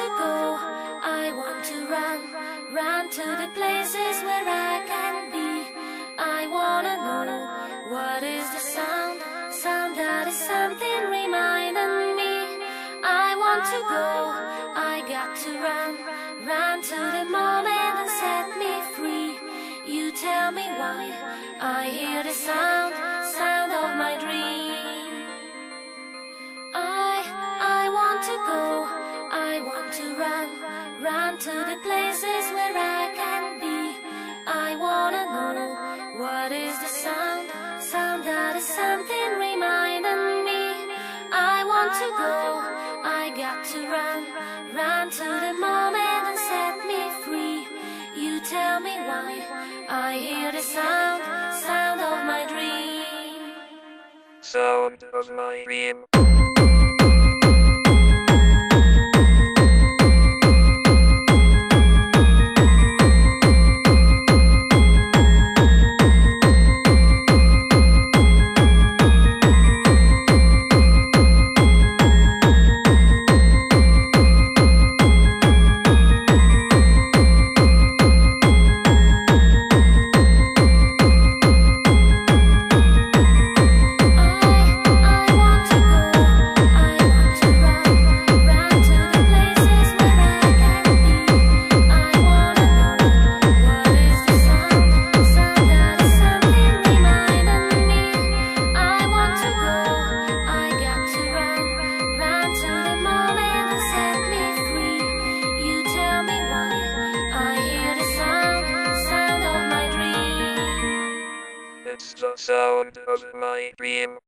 to go, I want to run, run to the places where I can be. I wanna know what is the sound, sound that is something reminding me. I want to go, I got to run, run to the moment and set me free. You tell me why I hear the sound, sound of my dream. I want to go, I want to run, run to the places where I can be. I wanna know what is the sound, sound that is something reminding me. I want to go, I got to run, run to the moment and set me free. You tell me why I hear the sound, sound of my dream. Sound of my dream. It's the sound of my dream.